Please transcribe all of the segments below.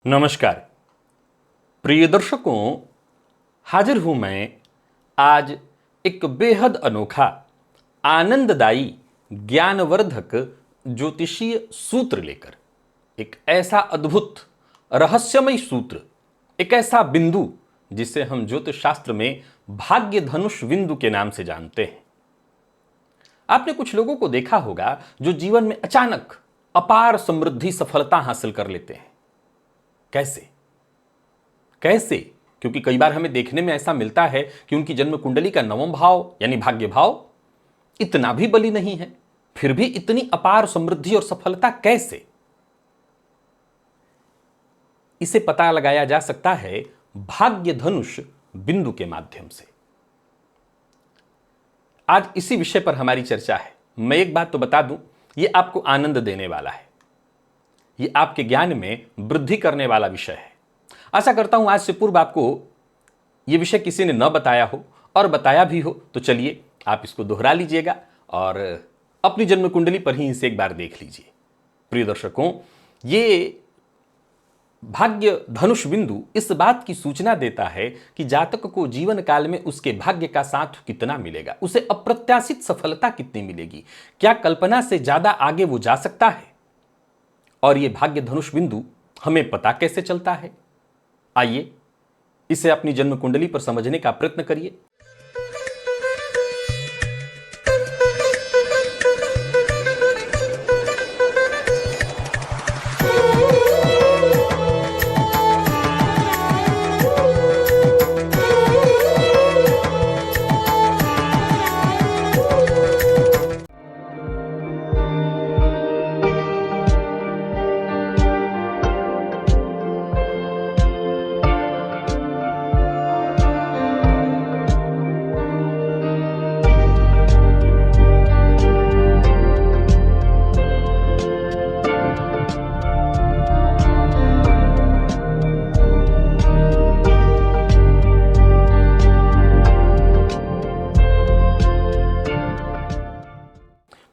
नमस्कार प्रिय दर्शकों, हाजिर हूं मैं आज एक बेहद अनोखा, आनंददायी, ज्ञानवर्धक ज्योतिषीय सूत्र लेकर। एक ऐसा अद्भुत रहस्यमय सूत्र, एक ऐसा बिंदु जिसे हम ज्योतिष शास्त्र में भाग्य धनुष बिंदु के नाम से जानते हैं। आपने कुछ लोगों को देखा होगा जो जीवन में अचानक अपार समृद्धि, सफलता हासिल कर लेते हैं। कैसे कैसे? क्योंकि कई बार हमें देखने में ऐसा मिलता है कि उनकी जन्म कुंडली का नवम भाव यानी भाग्य भाव इतना भी बली नहीं है, फिर भी इतनी अपार समृद्धि और सफलता कैसे? इसे पता लगाया जा सकता है भाग्य धनुष बिंदु के माध्यम से। आज इसी विषय पर हमारी चर्चा है। मैं एक बात तो बता दूं, यह आपको आनंद देने वाला है, ये आपके ज्ञान में वृद्धि करने वाला विषय है। आशा करता हूं आज से पूर्व आपको यह विषय किसी ने न बताया हो, और बताया भी हो तो चलिए आप इसको दोहरा लीजिएगा और अपनी जन्म कुंडली पर ही इसे एक बार देख लीजिए। प्रिय दर्शकों, ये भाग्य धनुष बिंदु इस बात की सूचना देता है कि जातक को जीवन काल में उसके भाग्य का साथ कितना मिलेगा, उसे अप्रत्याशित सफलता कितनी मिलेगी, क्या कल्पना से ज्यादा आगे वो जा सकता है। और यह भाग्य धनुष बिंदु हमें पता कैसे चलता है? आइए इसे अपनी जन्म कुंडली पर समझने का प्रयत्न करिए।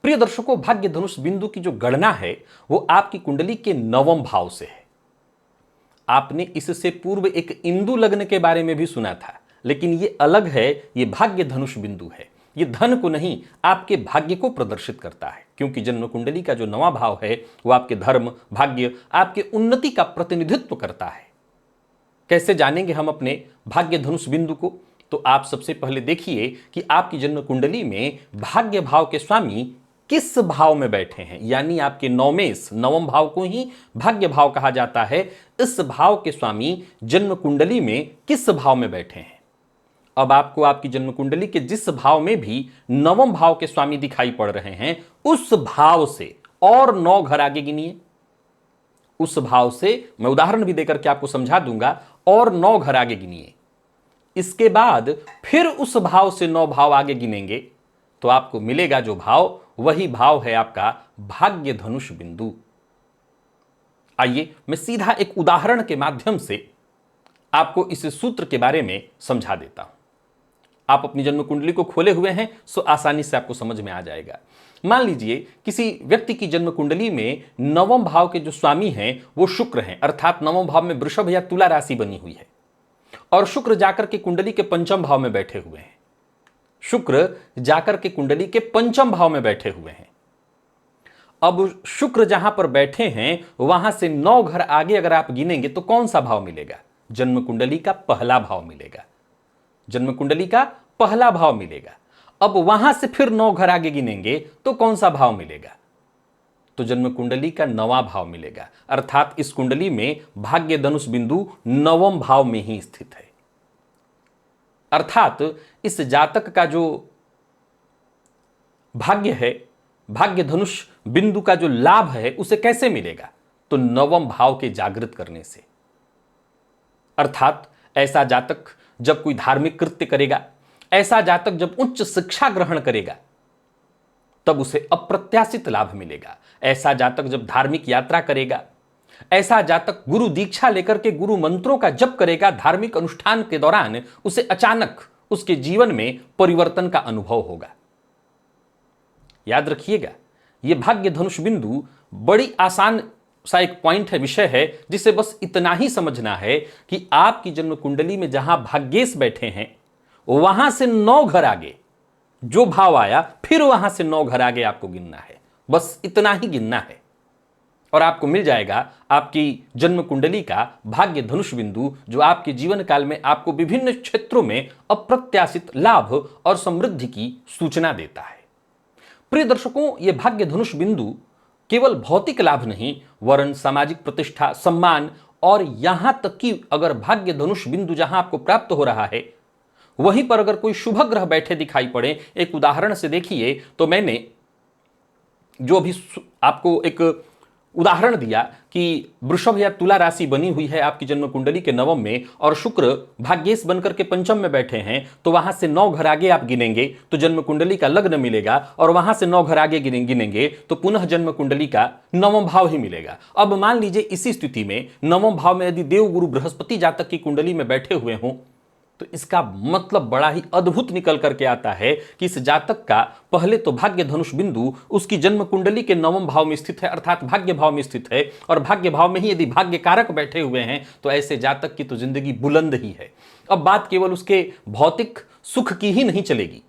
प्रिय दर्शकों, भाग्य धनुष बिंदु की जो गणना है वो आपकी कुंडली के नवम भाव से है। आपने इससे पूर्व एक इंदु लग्न के बारे में भी सुना था, लेकिन ये अलग है। ये भाग्य धनुष बिंदु है। ये धन को नहीं, आपके भाग्य को प्रदर्शित करता है, क्योंकि जन्म कुंडली का जो नवा भाव है वो आपके धर्म, भाग्य, आपके उन्नति का प्रतिनिधित्व करता है। कैसे जानेंगे हम अपने भाग्य धनुष बिंदु को? तो आप सबसे पहले देखिए कि आपकी जन्म कुंडली में भाग्य भाव के स्वामी किस भाव में बैठे हैं, यानी आपके नवमेश, नवम भाव को ही भाग्य भाव कहा जाता है। इस भाव के स्वामी जन्म कुंडली में किस भाव में बैठे हैं। अब आपको आपकी जन्म कुंडली के जिस भाव में भी नवम भाव के स्वामी दिखाई पड़ रहे हैं, उस भाव से और 9 घर आगे गिनिए। उस भाव से मैं उदाहरण भी देकर के आपको समझा दूंगा, और 9 घर आगे गिनिए। इसके बाद फिर उस भाव से 9 भाव आगे गिनेंगे तो आपको मिलेगा जो भाव, वही भाव है आपका भाग्य धनुष बिंदु। आइए मैं सीधा एक उदाहरण के माध्यम से आपको इस सूत्र के बारे में समझा देता हूं। आप अपनी जन्म कुंडली को खोले हुए हैं सो आसानी से आपको समझ में आ जाएगा। मान लीजिए किसी व्यक्ति की जन्म कुंडली में नवम भाव के जो स्वामी हैं वो शुक्र हैं, अर्थात नवम भाव में वृषभ या तुला राशि बनी हुई है, और शुक्र जाकर के कुंडली के पंचम भाव में बैठे हुए हैं। शुक्र जाकर के कुंडली के पंचम भाव में बैठे हुए हैं। अब शुक्र जहां पर बैठे हैं वहां से 9 घर आगे अगर आप गिनेंगे तो कौन सा भाव मिलेगा? जन्म कुंडली का पहला भाव मिलेगा। जन्म कुंडली का पहला भाव मिलेगा। अब वहां से फिर 9 घर आगे गिनेंगे तो कौन सा भाव मिलेगा? तो जन्म कुंडली का 9वां भाव मिलेगा। अर्थात इस कुंडली में भाग्य धनुष बिंदु नवम भाव में ही स्थित है। अर्थात इस जातक का जो भाग्य है, भाग्य धनुष बिंदु का जो लाभ है, उसे कैसे मिलेगा? तो नवम भाव के जागृत करने से। अर्थात ऐसा जातक जब कोई धार्मिक कृत्य करेगा, ऐसा जातक जब उच्च शिक्षा ग्रहण करेगा, तब उसे अप्रत्याशित लाभ मिलेगा। ऐसा जातक जब धार्मिक यात्रा करेगा, ऐसा जातक गुरु दीक्षा लेकर के गुरु मंत्रों का जप करेगा, धार्मिक अनुष्ठान के दौरान उसे अचानक उसके जीवन में परिवर्तन का अनुभव होगा। याद रखिएगा, यह भाग्य धनुष बिंदु बड़ी आसान सा एक पॉइंट है, विषय है, जिसे बस इतना ही समझना है कि आपकी जन्म कुंडली में जहां भाग्येश बैठे हैं वहां से 9 घर आगे जो भाव आया, फिर वहां से 9 घर आगे आपको गिनना है, बस इतना ही गिनना है और आपको मिल जाएगा आपकी जन्म कुंडली का भाग्य धनुष बिंदु, जो आपके जीवन काल में आपको विभिन्न क्षेत्रों में अप्रत्याशित लाभ और समृद्धि की सूचना देता है। प्रिय दर्शकों, यह भाग्य धनुष बिंदु केवल भौतिक लाभ नहीं, वरन सामाजिक प्रतिष्ठा, सम्मान और यहां तक कि अगर भाग्य धनुष बिंदु जहां आपको प्राप्त हो रहा है वहीं पर अगर कोई शुभ ग्रह बैठे दिखाई पड़े, एक उदाहरण से देखिए, तो मैंने जो अभी आपको एक उदाहरण दिया कि वृषभ या तुला राशि बनी हुई है आपकी जन्म कुंडली के नवम में और शुक्र भाग्येश बनकर के पंचम में बैठे हैं, तो वहां से 9 घर आगे आप गिनेंगे तो जन्म कुंडली का लग्न मिलेगा और वहां से 9 घर आगे गिनेंगे तो पुनः जन्म कुंडली का नवम भाव ही मिलेगा। अब मान लीजिए इसी स्थिति में नवम भाव में यदि देव गुरु बृहस्पति जातक की कुंडली में बैठे हुए हों तो इसका मतलब बड़ा ही अद्भुत निकल करके आता है कि इस जातक का पहले तो भाग्य धनुष बिंदु उसकी जन्म कुंडली के नवम भाव में स्थित है, अर्थात भाग्य भाव में स्थित है, और भाग्य भाव में ही यदि भाग्य कारक बैठे हुए हैं तो ऐसे जातक की तो जिंदगी बुलंद ही है। अब बात केवल उसके भौतिक सुख की ही नहीं चलेगी,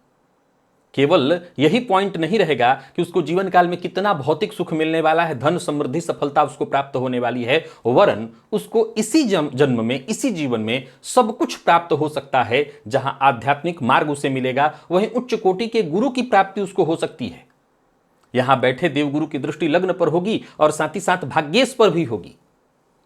केवल यही पॉइंट नहीं रहेगा कि उसको जीवन काल में कितना भौतिक सुख मिलने वाला है, धन समृद्धि सफलता उसको प्राप्त होने वाली है, वरन उसको इसी जन्म में, इसी जीवन में सब कुछ प्राप्त हो सकता है। जहां आध्यात्मिक मार्ग उसे मिलेगा वहीं उच्च कोटि के गुरु की प्राप्ति उसको हो सकती है। यहां बैठे देवगुरु की दृष्टि लग्न पर होगी और साथ ही साथ भाग्येश पर भी होगी।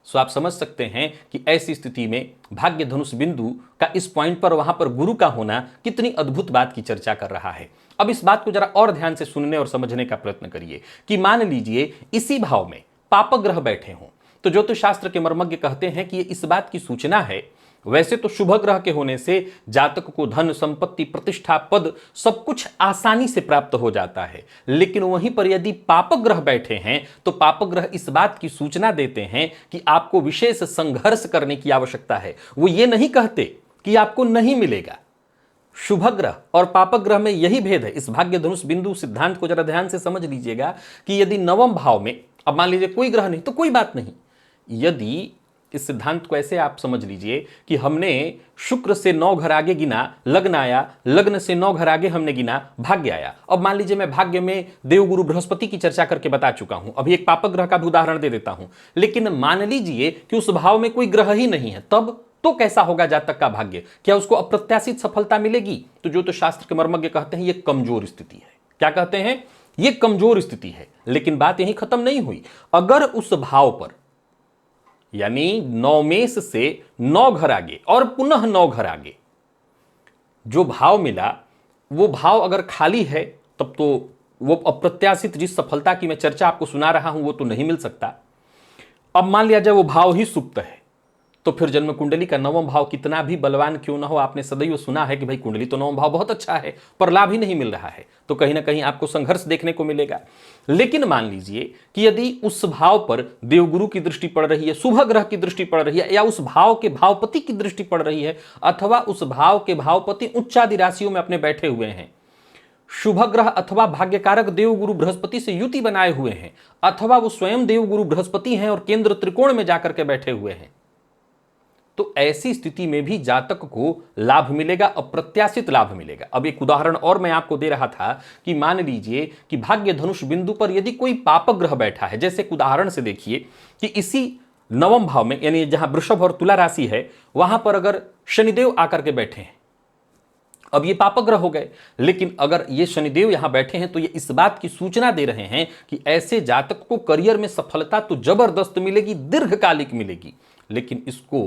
सो आप समझ सकते हैं कि ऐसी स्थिति में भाग्य धनुष बिंदु का इस पॉइंट पर वहां पर गुरु का होना कितनी अद्भुत बात की चर्चा कर रहा है। अब इस बात को जरा और ध्यान से सुनने और समझने का प्रयत्न करिए कि मान लीजिए इसी भाव में पाप ग्रह बैठे हों, तो ज्योतिष शास्त्र के मर्मज्ञ कहते हैं कि ये इस बात की सूचना है, वैसे तो शुभ ग्रह के होने से जातक को धन संपत्ति प्रतिष्ठा पद सब कुछ आसानी से प्राप्त हो जाता है, लेकिन वहीं पर यदि पाप ग्रह बैठे हैं तो पाप ग्रह इस बात की सूचना देते हैं कि आपको विशेष संघर्ष करने की आवश्यकता है। वो ये नहीं कहते कि आपको नहीं मिलेगा। शुभ ग्रह और पाप ग्रह में यही भेद है। इस भाग्य धनुष बिंदु सिद्धांत को जरा ध्यान से समझ लीजिएगा कि यदि नवम भाव में, अब मान लीजिए कोई ग्रह नहीं तो कोई बात नहीं, यदि इस सिद्धांत को ऐसे आप समझ लीजिए कि हमने शुक्र से 9 घर आगे गिना, लग्न आया, लग्न से 9 घर आगे हमने गिना, भाग्य आया। अब मान लीजिए मैं भाग्य में देवगुरु बृहस्पति की चर्चा करके बता चुका हूं, अभी एक पापक ग्रह का भी उदाहरण दे देता हूं, लेकिन मान लीजिए कि उस भाव में कोई ग्रह ही नहीं है, तब तो कैसा होगा जातक का भाग्य? क्या उसको अप्रत्याशित सफलता मिलेगी? तो ज्योतिष शास्त्र के मर्मज्ञ कहते हैं यह कमजोर स्थिति है। क्या कहते हैं? यह कमजोर स्थिति है। लेकिन बात यही खत्म नहीं हुई। अगर उस भाव पर यानी 9 मेष से 9 घर आगे और पुनः 9 घर आगे जो भाव मिला, वो भाव अगर खाली है तब तो वो अप्रत्याशित जिस सफलता की मैं चर्चा आपको सुना रहा हूं वो तो नहीं मिल सकता। अब मान लिया जाए वो भाव ही सुप्त है, तो फिर जन्म कुंडली का नवम भाव कितना भी बलवान क्यों ना हो, आपने सदैव सुना है कि भाई कुंडली तो नवम भाव बहुत अच्छा है पर लाभ ही नहीं मिल रहा है, तो कहीं ना कहीं आपको संघर्ष देखने को मिलेगा। लेकिन मान लीजिए कि यदि उस भाव पर देवगुरु की दृष्टि पड़ रही है, शुभ ग्रह की दृष्टि पड़ रही है, या उस भाव के भावपति की दृष्टि पड़ रही है, अथवा उस भाव के भावपति उच्चादि राशियों में अपने बैठे हुए हैं, शुभ ग्रह अथवा भाग्यकारक देवगुरु बृहस्पति से युति बनाए हुए हैं, अथवा वो स्वयं देवगुरु बृहस्पति हैं और केंद्र त्रिकोण में जाकर के बैठे हुए हैं, तो ऐसी स्थिति में भी जातक को लाभ मिलेगा, अप्रत्याशित लाभ मिलेगा। अब एक उदाहरण और मैं आपको दे रहा था कि मान लीजिए कि भाग्य धनुष बिंदु पर यदि कोई पापक ग्रह बैठा है, जैसे एक उदाहरण से देखिए कि इसी नवम भाव में यानी जहां वृषभ और तुला राशि है वहां पर अगर शनिदेव आकर के बैठे हैं, अब ये पापक ग्रह हो गए, लेकिन अगर ये शनिदेव यहां बैठे हैं तो ये इस बात की सूचना दे रहे हैं कि ऐसे जातक को करियर में सफलता तो जबरदस्त मिलेगी, दीर्घकालिक मिलेगी, लेकिन इसको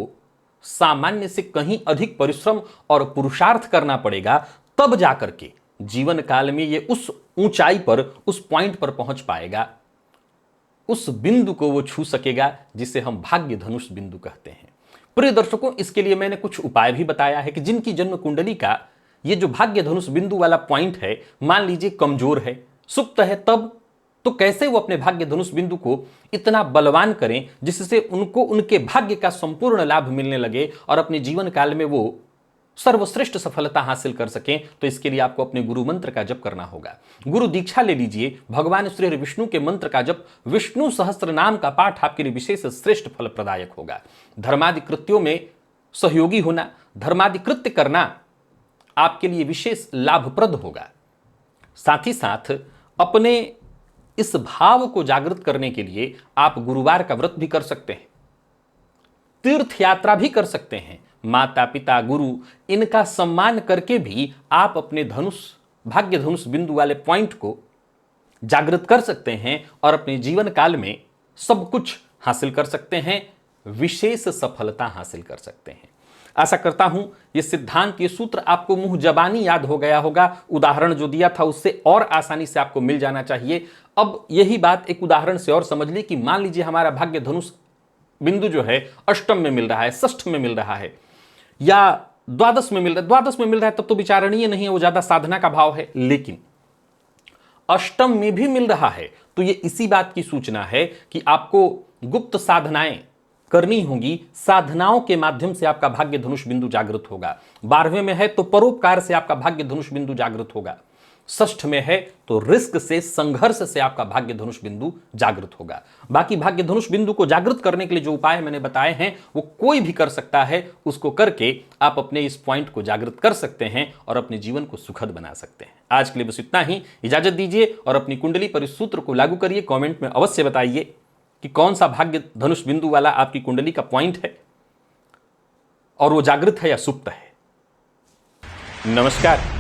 सामान्य से कहीं अधिक परिश्रम और पुरुषार्थ करना पड़ेगा, तब जाकर के जीवन काल में ये उस ऊंचाई पर, उस पॉइंट पर पहुंच पाएगा, उस बिंदु को वो छू सकेगा जिसे हम भाग्य धनुष बिंदु कहते हैं। प्रिय दर्शकों, इसके लिए मैंने कुछ उपाय भी बताया है कि जिनकी जन्म कुंडली का ये जो भाग्य धनुष बिंदु वाला पॉइंट है, मान लीजिए कमजोर है, सुप्त है, तब तो कैसे वो अपने भाग्य धनुष बिंदु को इतना बलवान करें जिससे उनको उनके भाग्य का संपूर्ण लाभ मिलने लगे और अपने जीवन काल में वो सर्वश्रेष्ठ सफलता हासिल कर सकें तो इसके लिए आपको अपने गुरु मंत्र का जप करना होगा। गुरु दीक्षा ले लीजिए, भगवान श्री हरि विष्णु के मंत्र का जप, विष्णु सहस्त्र नाम का पाठ आपके लिए विशेष श्रेष्ठ फल प्रदायक होगा। धर्मादि कृत्यों में सहयोगी होना, धर्मादि कृत्य करना आपके लिए विशेष लाभप्रद होगा। साथ ही साथ अपने इस भाव को जागृत करने के लिए आप गुरुवार का व्रत भी कर सकते हैं, तीर्थ यात्रा भी कर सकते हैं। माता पिता गुरु इनका सम्मान करके भी आप अपने धनुष, भाग्य धनुष बिंदु वाले पॉइंट को जागृत कर सकते हैं और अपने जीवन काल में सब कुछ हासिल कर सकते हैं, विशेष सफलता हासिल कर सकते हैं। आशा करता हूं ये सिद्धांत, ये सूत्र आपको मुंह जबानी याद हो गया होगा। उदाहरण जो दिया था उससे और आसानी से आपको मिल जाना चाहिए। अब यही बात एक उदाहरण से और समझ ली कि मान लीजिए हमारा भाग्य धनुष बिंदु जो है अष्टम में मिल रहा है, षष्ठ में मिल रहा है या द्वादश में मिल रहा है। द्वादश में मिल रहा है तब तो विचारणीय नहीं है, वो ज्यादा साधना का भाव है। लेकिन अष्टम में भी मिल रहा है तो ये इसी बात की सूचना है कि आपको गुप्त साधनाएं करनी होगी। साधनाओं के माध्यम से आपका भाग्य धनुष बिंदु जागृत होगा। 12वें में है तो परोपकार से आपका भाग्य धनुष बिंदु जागृत होगा। षष्ठ में है तो रिस्क से, संघर्ष से आपका भाग्य धनुष बिंदु जागृत होगा। बाकी भाग्य धनुष बिंदु को जागृत करने के लिए जो उपाय मैंने बताए हैं वो कोई भी कर सकता है। उसको करके आप अपने इस पॉइंट को जागृत कर सकते हैं और अपने जीवन को सुखद बना सकते हैं। आज के लिए बस इतना ही, इजाजत दीजिए और अपनी कुंडली पर इस सूत्र को लागू करिए। कॉमेंट में अवश्य बताइए कि कौन सा भाग्य धनुष बिंदु वाला आपकी कुंडली का पॉइंट है और वो जागृत है या सुप्त है। नमस्कार।